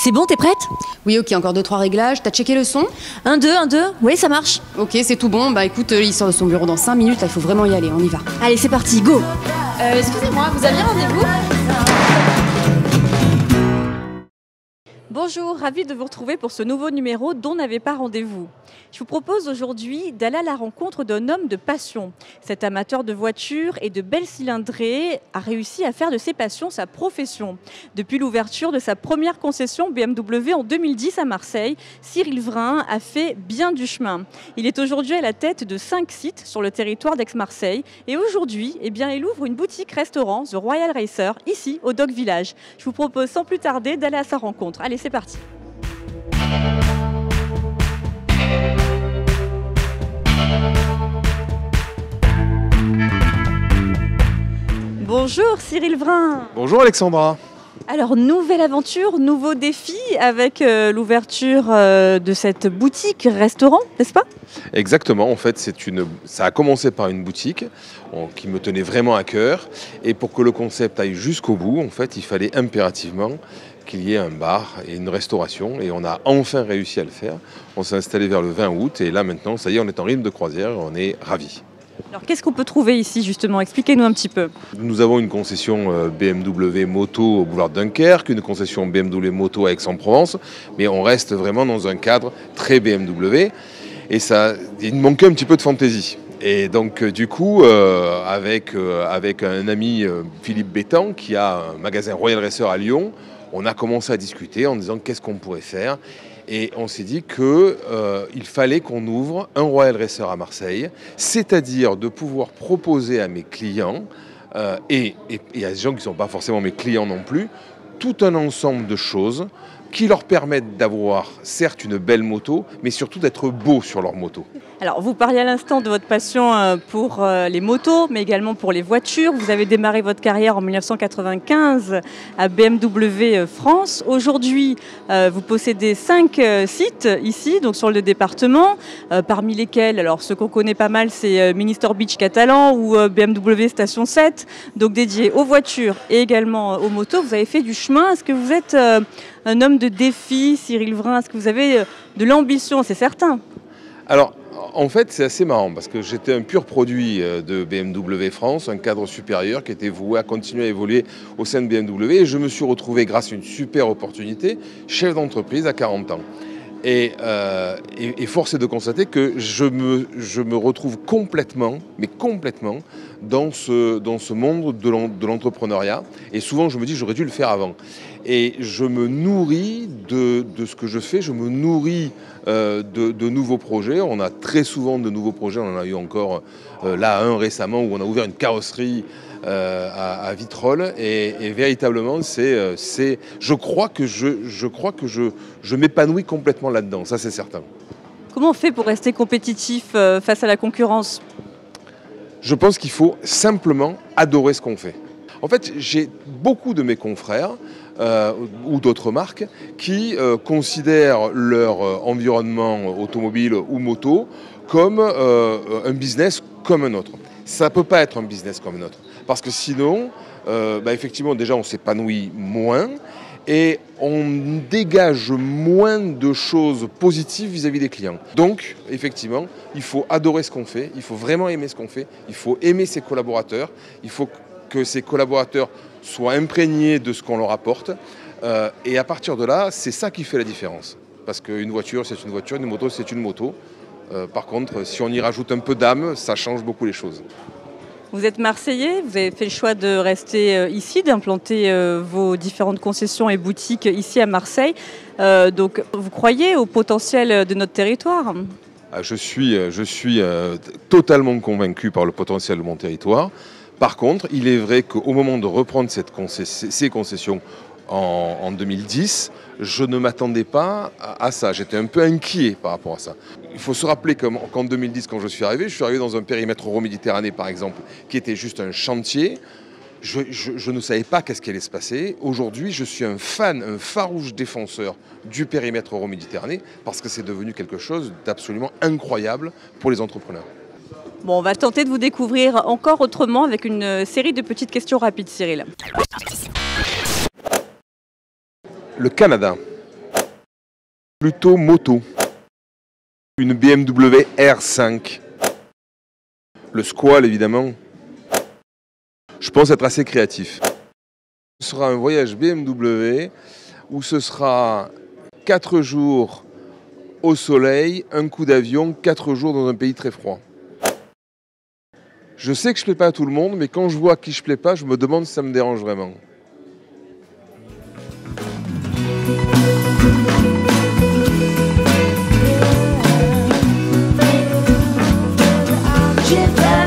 C'est bon, t'es prête? Oui, ok, encore 2-3 réglages. T'as checké le son? 1, 2, 1, 2, oui, ça marche. Ok, c'est tout bon. Bah écoute, il sort de son bureau dans 5 minutes, là, il faut vraiment y aller, on y va. Allez, c'est parti, go. Excusez-moi, vous aviez rendez-vous? Bonjour, ravi de vous retrouver pour ce nouveau numéro dont n'avait pas rendez-vous. Je vous propose aujourd'hui d'aller à la rencontre d'un homme de passion. Cet amateur de voitures et de belles cylindrées a réussi à faire de ses passions sa profession. Depuis l'ouverture de sa première concession BMW en 2010 à Marseille, Cyril Vrain a fait bien du chemin. Il est aujourd'hui à la tête de 5 sites sur le territoire d'Aix-Marseille et aujourd'hui, il ouvre une boutique-restaurant The Royal Racer ici au Dock Village. Je vous propose sans plus tarder d'aller à sa rencontre. Allez, c'est parti. Bonjour Cyril Vrain. Bonjour Alexandra. Alors, nouvelle aventure, nouveau défi avec l'ouverture de cette boutique-restaurant, n'est-ce pas? Exactement, en fait, ça a commencé par une boutique qui me tenait vraiment à cœur. Et pour que le concept aille jusqu'au bout, en fait, il fallait impérativement qu'il y ait un bar et une restauration. Et on a enfin réussi à le faire. On s'est installé vers le 20 août et là maintenant, ça y est, on est en rythme de croisière, on est ravis. Alors, qu'est-ce qu'on peut trouver ici, justement? Expliquez-nous un petit peu. Nous avons une concession BMW Moto au boulevard Dunkerque, une concession BMW Moto à Aix-en-Provence, mais on reste vraiment dans un cadre très BMW, et il manquait un petit peu de fantaisie. Et donc, du coup, avec un ami, Philippe Bétan, qui a un magasin Royal Racer à Lyon, on a commencé à discuter en disant qu'est-ce qu'on pourrait faire. Et on s'est dit qu'il fallait qu'on ouvre un Royal Racer à Marseille, c'est-à-dire de pouvoir proposer à mes clients, et à des gens qui ne sont pas forcément mes clients non plus, tout un ensemble de choses qui leur permettent d'avoir certes une belle moto, mais surtout d'être beaux sur leur moto. Alors, vous parliez à l'instant de votre passion pour les motos, mais également pour les voitures. Vous avez démarré votre carrière en 1995 à BMW France. Aujourd'hui, vous possédez 5 sites ici, donc sur le département, parmi lesquels, alors ceux qu'on connaît pas mal, c'est Minister Beach Catalan ou BMW Station 7, donc dédiés aux voitures et également aux motos. Vous avez fait du chemin. Est-ce que vous êtes un homme de défi, Cyril Vrain? Est-ce que vous avez de l'ambition? C'est certain. Alors, en fait, c'est assez marrant parce que j'étais un pur produit de BMW France, un cadre supérieur qui était voué à continuer à évoluer au sein de BMW. Et je me suis retrouvé, grâce à une super opportunité, chef d'entreprise à 40 ans. Et force est de constater que je me retrouve complètement, mais complètement, dans ce monde de l'entrepreneuriat. Et souvent, je me dis, j'aurais dû le faire avant. Et je me nourris de ce que je fais, je me nourris de nouveaux projets. On a très souvent de nouveaux projets, on en a eu encore là un récemment où on a ouvert une carrosserie à Vitrolles et véritablement je crois que je m'épanouis complètement là-dedans, ça c'est certain. Comment on fait pour rester compétitif face à la concurrence? Je pense qu'il faut simplement adorer ce qu'on fait. En fait, j'ai beaucoup de mes confrères ou d'autres marques qui considèrent leur environnement automobile ou moto comme un business comme un autre. Ça ne peut pas être un business comme un autre. Parce que sinon, effectivement, déjà, on s'épanouit moins et on dégage moins de choses positives vis-à-vis des clients. Donc, effectivement, il faut adorer ce qu'on fait, il faut vraiment aimer ce qu'on fait, il faut aimer ses collaborateurs, il faut que ces collaborateurs soient imprégnés de ce qu'on leur apporte. Et à partir de là, c'est ça qui fait la différence. Parce qu'une voiture, c'est une voiture, une moto, c'est une moto. Par contre, si on y rajoute un peu d'âme, ça change beaucoup les choses. Vous êtes Marseillais, vous avez fait le choix de rester ici, d'implanter vos différentes concessions et boutiques ici à Marseille. Donc, vous croyez au potentiel de notre territoire? Je suis totalement convaincu par le potentiel de mon territoire. Par contre, il est vrai qu'au moment de reprendre ces concessions en 2010, je ne m'attendais pas à ça. J'étais un peu inquiet par rapport à ça. Il faut se rappeler qu'en 2010, quand je suis arrivé dans un périmètre Euro-Méditerranée, par exemple, qui était juste un chantier. Je ne savais pas qu'est-ce qui allait se passer. Aujourd'hui, je suis un farouche défenseur du périmètre Euro-Méditerranée parce que c'est devenu quelque chose d'absolument incroyable pour les entrepreneurs. Bon, on va tenter de vous découvrir encore autrement avec une série de petites questions rapides, Cyril. Le Canada. Plutôt moto. Une BMW R5. Le squal, évidemment. Je pense être assez créatif. Ce sera un voyage BMW où ce sera 4 jours au soleil, un coup d'avion, 4 jours dans un pays très froid. Je sais que je ne plais pas à tout le monde, mais quand je vois à qui je ne plais pas, je me demande si ça me dérange vraiment. J'ai peur.